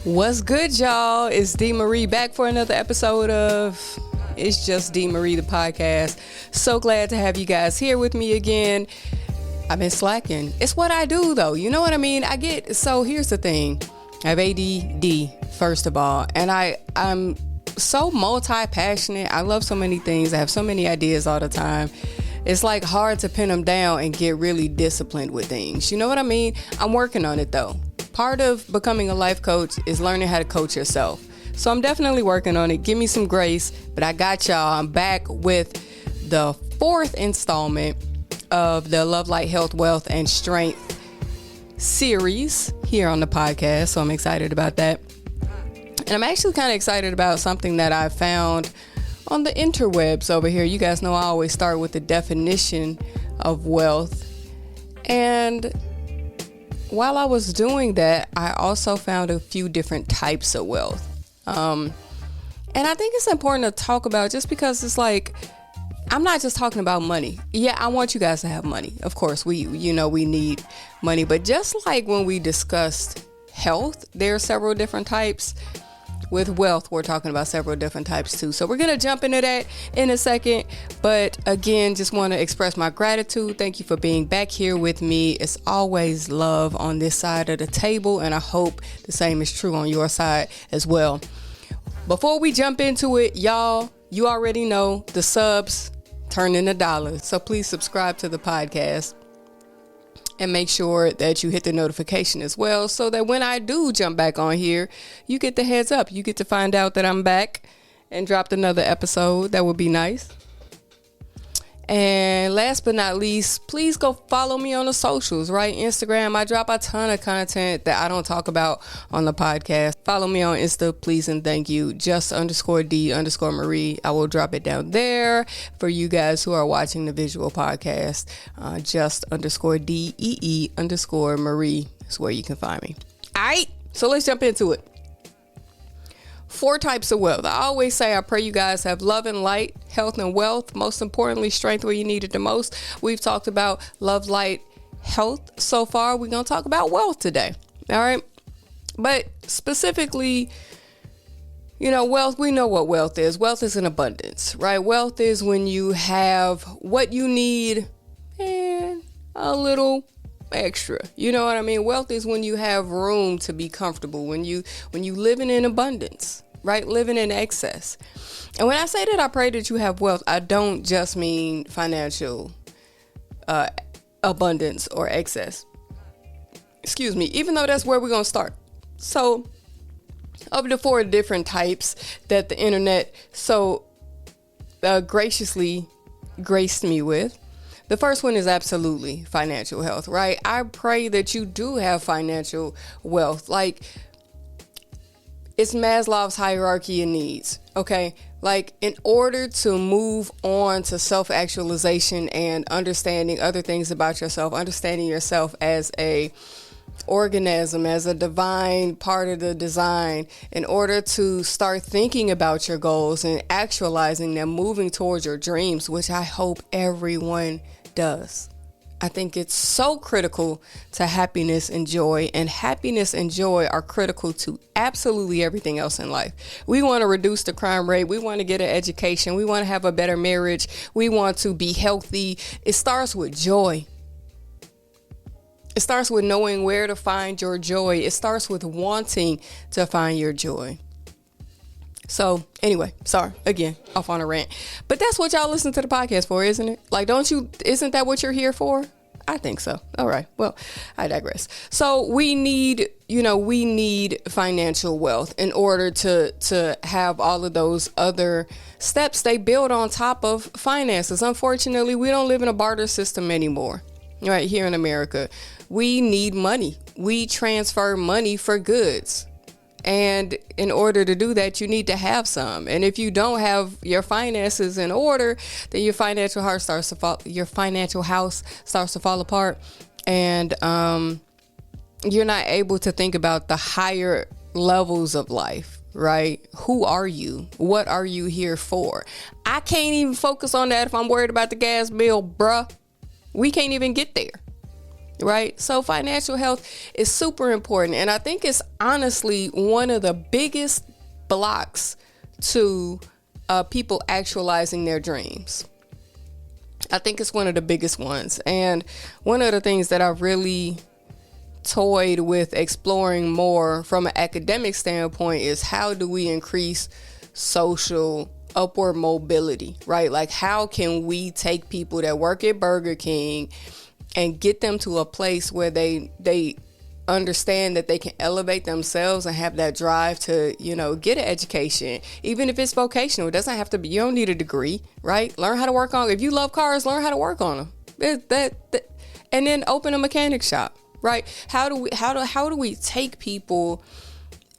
What's good, y'all? It's D. Marie back for another episode of It's Just D. Marie, the podcast. So glad to have you guys here with me again. I've been slacking. It's what I do, though. You know what I mean? So here's the thing. I have ADD, first of all, and I'm so multi-passionate. I love so many things. I have so many ideas all the time. It's like hard to pin them down and get really disciplined with things. You know what I mean? I'm working on it, though. Part of becoming a life coach is learning how to coach yourself. So I'm definitely working on it. Give me some grace, but I got y'all. I'm back with the fourth installment of the Love, Light, Health, Wealth, and Strength series here on the podcast. So I'm excited about that. And I'm actually kind of excited about something that I found on the interwebs over here. You guys know I always start with the definition of wealth. And while I was doing that, I also found a few different types of wealth. And I think it's important to talk about, just because it's like, I'm not just talking about money. Yeah, I want you guys to have money. Of course, we need money. But just like when we discussed health, there are several different types. With wealth, we're talking about several different types too. So we're going to jump into that in a second. But again, just want to express my gratitude. Thank you for being back here with me. It's always love on this side of the table, and I hope the same is true on your side as well. Before we jump into it, y'all, you already know the subs turn into dollars. So please subscribe to the podcast. And make sure that you hit the notification as well, so that when I do jump back on here, you get the heads up. You get to find out that I'm back and dropped another episode. That would be nice. And last but not least, please go follow me on the socials, right? Instagram, I drop a ton of content that I don't talk about on the podcast. Follow me on Insta, please and thank you. Just_D_Marie. I will drop it down there for you guys who are watching the visual podcast. Just_DEE_Marie is where you can find me. All right, so let's jump into it. 4 types of wealth. I always say I pray you guys have love and light, health and wealth. Most importantly, strength where you need it the most. We've talked about love, light, health so far. We're going to talk about wealth today. All right. But specifically, wealth, we know what wealth is. Wealth is an abundance, right? Wealth is when you have what you need and a little extra. You know what I mean? Wealth is when you have room to be comfortable, when you living in abundance, right? Living in excess. And when I say that I pray that you have wealth, I don't just mean financial abundance or excess. Excuse me, even though that's where we're going to start. So of the 4 different types that the internet so graciously graced me with, the first one is absolutely financial health, right? I pray that you do have financial wealth. Like, it's Maslow's hierarchy of needs, okay? Like, in order to move on to self-actualization and understanding other things about yourself, understanding yourself as a organism, as a divine part of the design, in order to start thinking about your goals and actualizing them, moving towards your dreams, which I hope everyone does. I think it's so critical to happiness and joy, and happiness and joy are critical to absolutely everything else in life. We want to reduce the crime rate. We want to get an education. We want to have a better marriage. We want to be healthy. It starts with joy. It starts with knowing where to find your joy. It starts with wanting to find your joy. So anyway, sorry, again, off on a rant. But that's what y'all listen to the podcast for, isn't it? Like, isn't that what you're here for? I think so. All right. Well, I digress. So we need financial wealth in order to have all of those other steps they build on top of finances. Unfortunately, we don't live in a barter system anymore. Right here in America, we need money. We transfer money for goods. And in order to do that, you need to have some. And if you don't have your finances in order, then your financial house starts to fall apart. And you're not able to think about the higher levels of life, right? Who are you? What are you here for? I can't even focus on that if I'm worried about the gas bill, bruh. We can't even get there. right? So financial health is super important. And I think it's honestly one of the biggest blocks to people actualizing their dreams. I think it's one of the biggest ones. And one of the things that I really toyed with exploring more from an academic standpoint is how do we increase social upward mobility, right? Like, how can we take people that work at Burger King and get them to a place where they understand that they can elevate themselves and have that drive to, get an education, even if it's vocational. It doesn't have to be, you don't need a degree, right? Learn how to work on, if you love cars, learn how to work on them. And then open a mechanic shop, right? How do we take people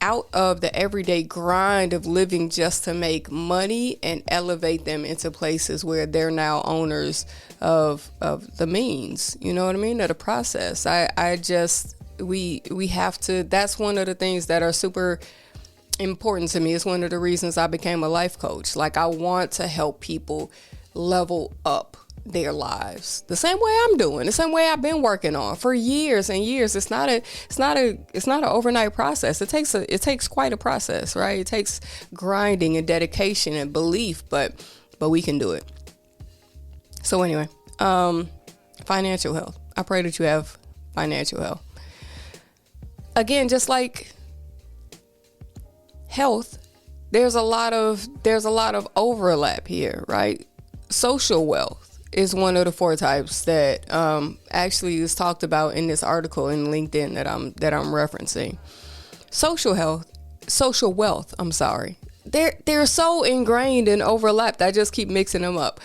out of the everyday grind of living just to make money and elevate them into places where they're now owners of the means, you know what I mean, of the process. We have to, that's one of the things that are super important to me. It's one of the reasons I became a life coach. Like, I want to help people level up their lives the same way I'm doing, the same way I've been working on for years and years. It's not an overnight process. It takes quite a process, right? It takes grinding and dedication and belief, but we can do it. So anyway, financial health. I pray that you have financial health. Again, just like health, there's a lot of overlap here, right? Social wealth is one of the 4 types that actually is talked about in this article in LinkedIn that I'm referencing. Social wealth, I'm sorry. They're so ingrained and overlapped. I just keep mixing them up.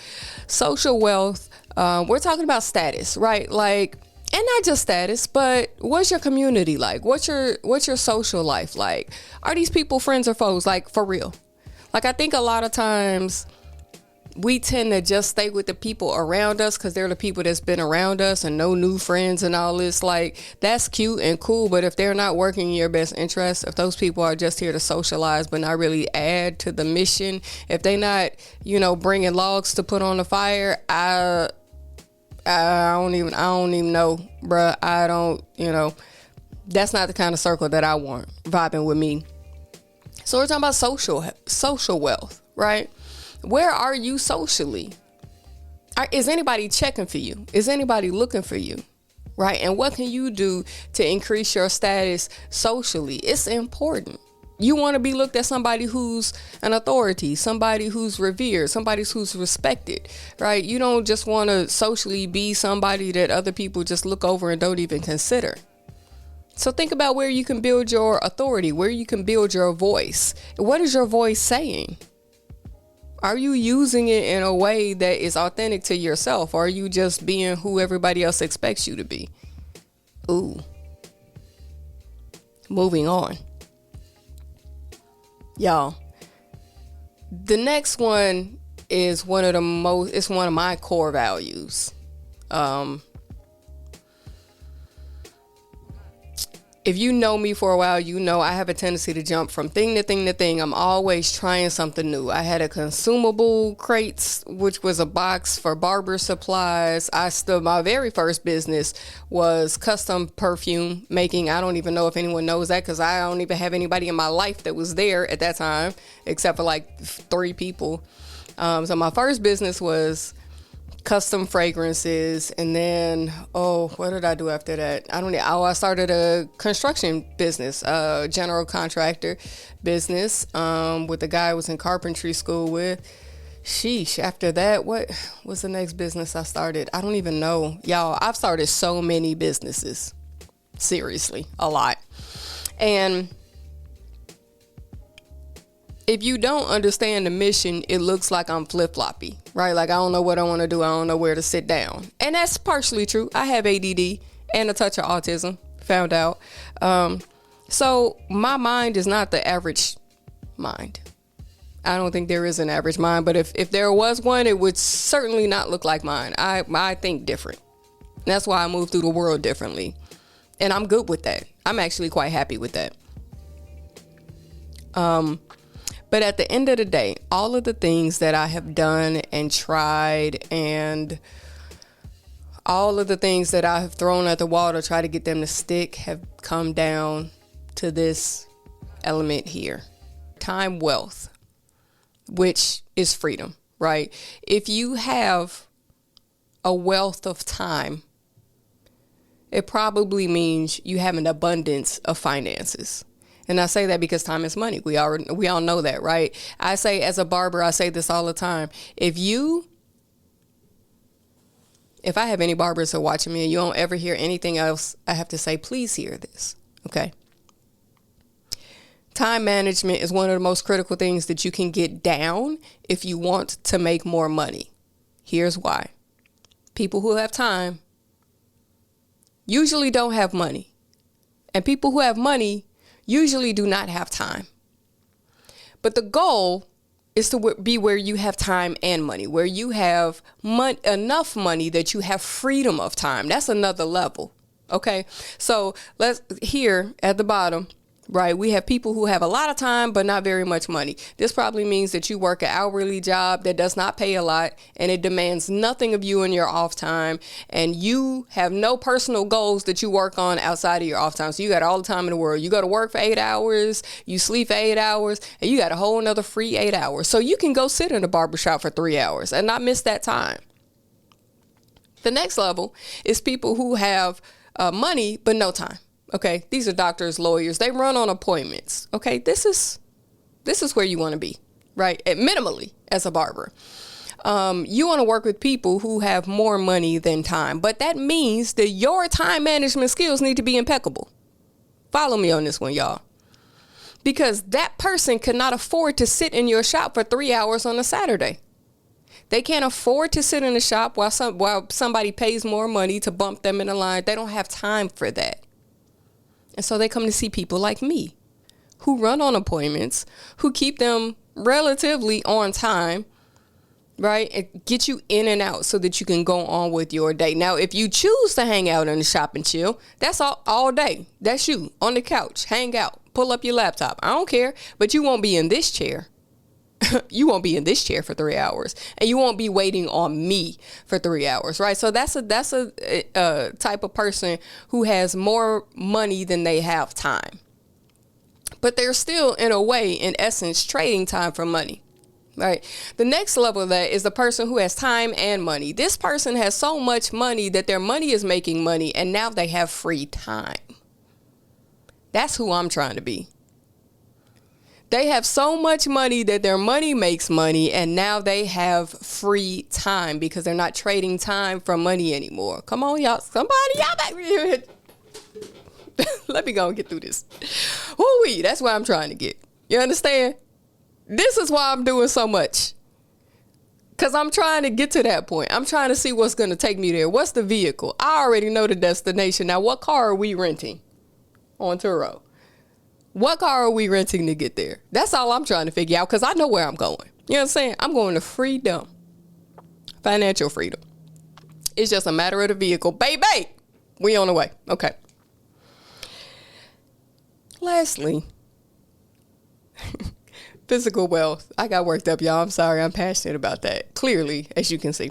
Social wealth, we're talking about status, right? Like, and not just status, but what's your community like? What's your social life like? Are these people friends or foes? Like, for real? Like, I think a lot of times we tend to just stay with the people around us because they're the people that's been around us and no new friends and all this. Like, that's cute and cool, but if they're not working in your best interest, if those people are just here to socialize but not really add to the mission, if they not, bringing logs to put on the fire, I don't even know, bruh. I don't, that's not the kind of circle that I want vibing with me. So we're talking about social wealth, right? Where are you socially? Is anybody checking for you? Is anybody looking for you? Right? And what can you do to increase your status socially? It's important. You want to be looked at somebody who's an authority, somebody who's revered, somebody who's respected, right? You don't just want to socially be somebody that other people just look over and don't even consider. So think about where you can build your authority, where you can build your voice. What is your voice saying? Are you using it in a way that is authentic to yourself? Or are you just being who everybody else expects you to be? Ooh. Moving on. Y'all, the next one is one of my core values. If you know me for a while, you know I have a tendency to jump from thing to thing to thing. I'm always trying something new. I had a consumable crates, which was a box for barber supplies. My very first business was custom perfume making. I don't even know if anyone knows that because I don't even have anybody in my life that was there at that time, except for like 3 people. So my first business was custom fragrances, and then what did I do after that? I started a construction business, general contractor business, with the guy I was in carpentry school with. Sheesh. After that, what was the next business I started? I don't even know. Y'all, I've started so many businesses. Seriously, a lot. And if you don't understand the mission, it looks like I'm flip-floppy, right? Like, I don't know what I want to do. I don't know where to sit down. And that's partially true. I have ADD and a touch of autism, found out. So my mind is not the average mind. I don't think there is an average mind, but if there was one, it would certainly not look like mine. I think different. That's why I move through the world differently. And I'm good with that. I'm actually quite happy with that. But at the end of the day, all of the things that I have done and tried and All of the things that I have thrown at the wall to try to get them to stick have come down to this element here. Time wealth, which is freedom, right? If you have a wealth of time, it probably means you have an abundance of finances. And I say that because time is money. We all know that, right? I say, as a barber, I say this all the time. If I have any barbers who are watching me and you don't ever hear anything else I have to say, please hear this, okay? Time management is one of the most critical things that you can get down if you want to make more money. Here's why. People who have time usually don't have money. And people who have money usually do not have time. But the goal is to be where you have time and money, where you have enough money that you have freedom of time. That's another level. Okay. So let's here at the bottom, right? We have people who have a lot of time, but not very much money. This probably means that you work an hourly job that does not pay a lot and it demands nothing of you in your off time. And you have no personal goals that you work on outside of your off time. So you got all the time in the world. You go to work for 8 hours, you sleep for 8 hours, and you got a whole nother free 8 hours. So you can go sit in a barbershop for 3 hours and not miss that time. The next level is people who have money, but no time. Okay, these are doctors, lawyers. They run on appointments. Okay, this is where you want to be, right? Minimally, as a barber. You want to work with people who have more money than time, but that means that your time management skills need to be impeccable. Follow me on this one, y'all. Because that person cannot afford to sit in your shop for 3 hours on a Saturday. They can't afford to sit in the shop while somebody pays more money to bump them in the line. They don't have time for that. And so they come to see people like me who run on appointments, who keep them relatively on time, right? And get you in and out so that you can go on with your day. Now, if you choose to hang out in the shop and chill, that's all day. That's you on the couch, hang out, pull up your laptop. I don't care, but you won't be in this chair. You won't be in this chair for 3 hours, and you won't be waiting on me for 3 hours, right? So that's a type of person who has more money than they have time. But they're still, in a way, in essence, trading time for money, right? The next level of that is the person who has time and money. This person has so much money that their money is making money, and now they have free time. That's who I'm trying to be. They have so much money that their money makes money, and now they have free time because they're not trading time for money anymore. Come on, y'all. Somebody, let me go and get through this. Woo-wee, that's where I'm trying to get. You understand? This is why I'm doing so much. Because I'm trying to get to that point. I'm trying to see what's going to take me there. What's the vehicle? I already know the destination. Now, what car are we renting on Turo? What car are we renting to get there? That's all I'm trying to figure out because I know where I'm going. You know what I'm saying? I'm going to freedom. Financial freedom. It's just a matter of the vehicle. Baby, we on the way. Okay. Lastly, physical wealth. I got worked up, y'all. I'm sorry. I'm passionate about that. Clearly, as you can see.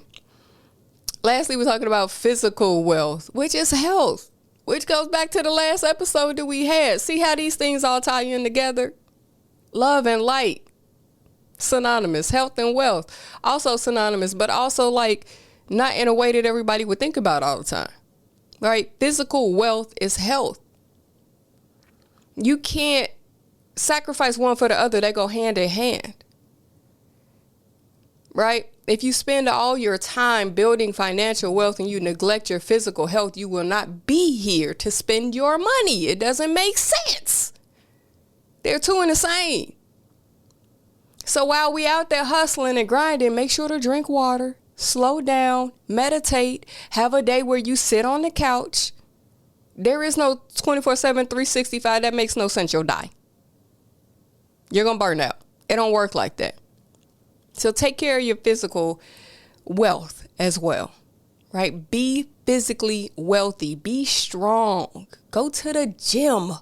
Lastly, we're talking about physical wealth, which is health. Which goes back to the last episode that we had. See how these things all tie in together? Love and light, synonymous. Health and wealth, also synonymous, but also like not in a way that everybody would think about all the time, right? Physical wealth is health. You can't sacrifice one for the other. They go hand in hand, right? If you spend all your time building financial wealth and you neglect your physical health, you will not be here to spend your money. It doesn't make sense. They're two in the same. So while we out there hustling and grinding, make sure to drink water, slow down, meditate, have a day where you sit on the couch. There is no 24/7, 365. That makes no sense. You'll die. You're going to burn out. It don't work like that. So take care of your physical wealth as well, right? Be physically wealthy. Be strong. Go to the gym.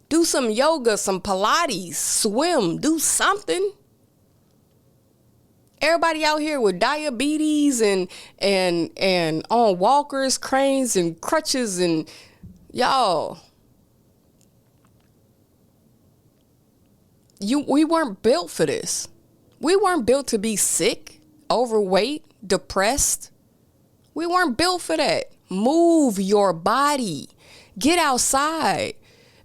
Do some yoga, some Pilates, swim, do something. Everybody out here with diabetes and on walkers, cranes, and crutches, and y'all, we weren't built for this. We weren't built to be sick, overweight, depressed. We weren't built for that. Move your body. Get outside.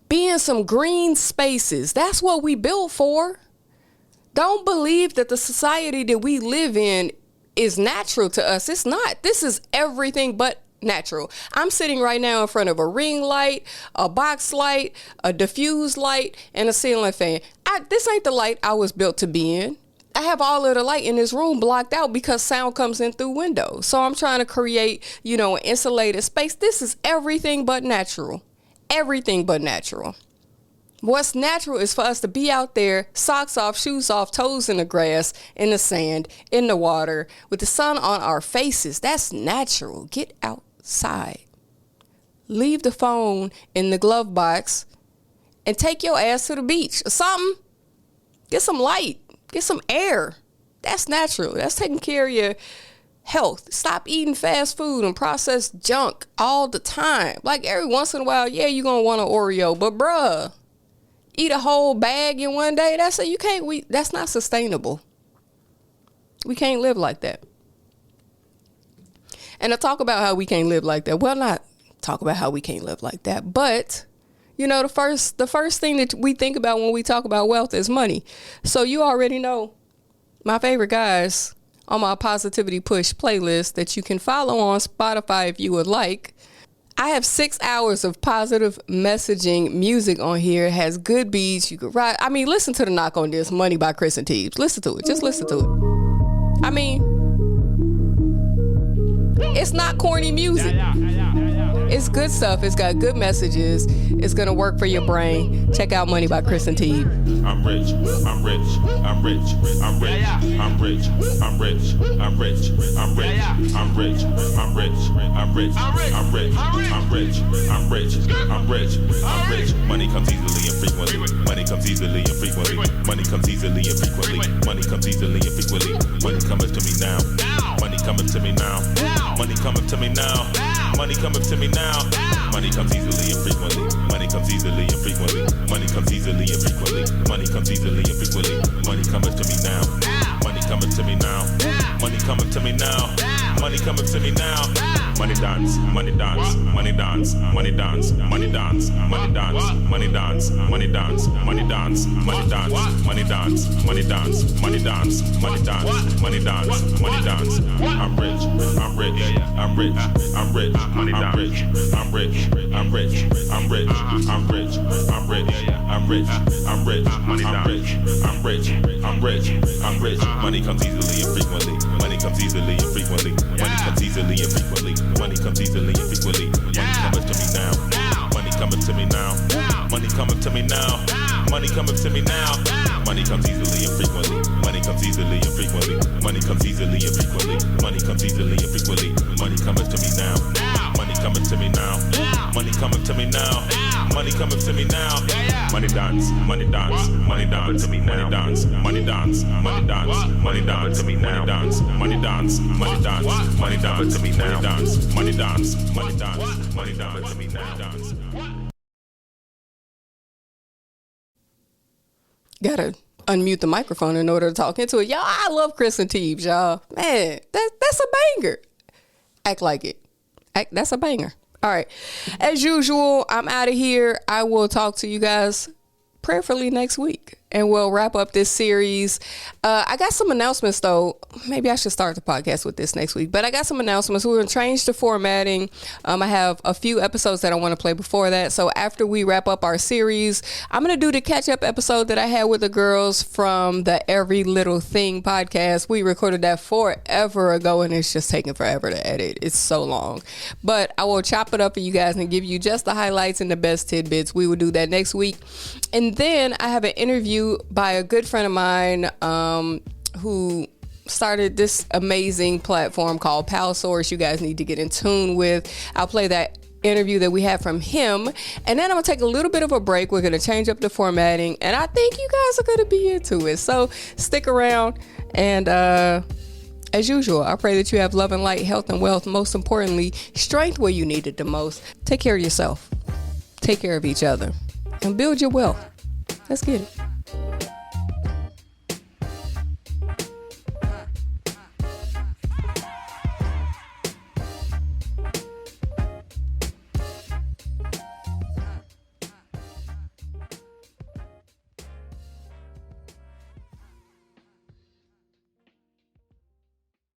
Be in some green spaces. That's what we built for. Don't believe that the society that we live in is natural to us. It's not. This is everything but natural. I'm sitting right now in front of a ring light, a box light, a diffuse light, and a ceiling fan. This ain't the light I was built to be in. I have all of the light in this room blocked out because sound comes in through windows. So I'm trying to create, an insulated space. This is everything but natural. Everything but natural. What's natural is for us to be out there, socks off, shoes off, toes in the grass, in the sand, in the water, with the sun on our faces. That's natural. Get outside. Leave the phone in the glove box and take your ass to the beach or something. Get some light. Get some air. That's natural. That's taking care of your health. Stop eating fast food and processed junk all the time. Like every once in a while, yeah, you're going to want an Oreo, but bruh, eat a whole bag in one day. That's not sustainable. We can't live like that. And to talk about how we can't live like that, well, not talk about how we can't live like that, but the first thing that we think about when we talk about wealth is money. So you already know my favorite guys on my Positivity Push playlist that you can follow on Spotify if you would like. I have 6 hours of positive messaging music on here. It has good beats. You could ride. I mean, listen to the Knock on This, Money by Chris and Teebs. Listen to it. Just listen to it. I mean, it's not corny music. It's good stuff. It's got good messages. It's going to work for your brain. Check out Money by Chris and Teebs. I'm rich. I'm rich. I'm rich. I'm rich. I'm rich. I'm rich. I'm rich. I'm rich. I'm rich. I'm rich. I'm rich. I'm rich. I'm rich. I'm rich. I'm rich. I'm rich. Money comes easily and frequently. Money comes easily and frequently. Money comes easily and frequently. Money comes easily and frequently. Money cometh to me now. Money cometh to me now. Money cometh to me now. Money cometh to me now. Money comes easily and frequently. Money comes easily and frequently. Money comes easily and frequently. Money comes easily and frequently. Money cometh to me now. Money cometh to me now. Money cometh to me now. Money cometh to me now. Money dance, money dance, money dance, money dance, money dance, money dance, money dance, money dance, money dance, money dance, money dance, money dance, money dance, money dance, money dance, money dance. I'm rich, I'm rich, I'm rich, I'm rich, I'm rich, I'm rich, I'm rich, I'm rich, I'm rich, I'm rich, I'm rich, I'm rich, I'm rich, I'm rich, I'm rich, I'm rich. Money comes easily and frequently. Money comes easily and frequently. Money comes easily and frequently. Money comes easily and frequently. Money cometh to me now. Money cometh to me now. Money cometh to me now. Money cometh to me now. Money comes easily and frequently. Money comes easily and frequently. Money comes easily and frequently. Money comes easily and frequently. Money cometh to me now. Money cometh to me now. Money cometh to me now. Money cometh to me now. Money dance, money dance, money dance to me now. Dance, money dance, money dance, money dance to me now. Dance, money dance, money dance, money dance to me now. Dance, money dance, money dance, money dance to me now. Dance. Gotta unmute the microphone in order to talk into it. Y'all, I love Chris and Teebs, y'all. Man, that's a banger. Act like it. That's a banger. All right. As usual, I'm out of here. I will talk to you guys prayerfully next week, and we'll wrap up this series. I got some announcements, though. Maybe I should start the podcast with this next week, but I got some announcements. We're going to change the formatting. I have a few episodes that I want to play before that. So after we wrap up our series, I'm going to do the catch-up episode that I had with the girls from the Every Little Thing podcast. We recorded that forever ago, and it's just taking forever to edit. It's so long. But I will chop it up for you guys and give you just the highlights and the best tidbits. We will do that next week. And then I have an interview by a good friend of mine who started this amazing platform called Pal Source. You guys need to get in tune with. I'll play that interview that we had from him. And then I'm going to take a little bit of a break. We're going to change up the formatting. And I think you guys are going to be into it. So stick around. And as usual, I pray that you have love and light, health and wealth. Most importantly, strength where you need it the most. Take care of yourself. Take care of each other. And build your wealth. Let's get it.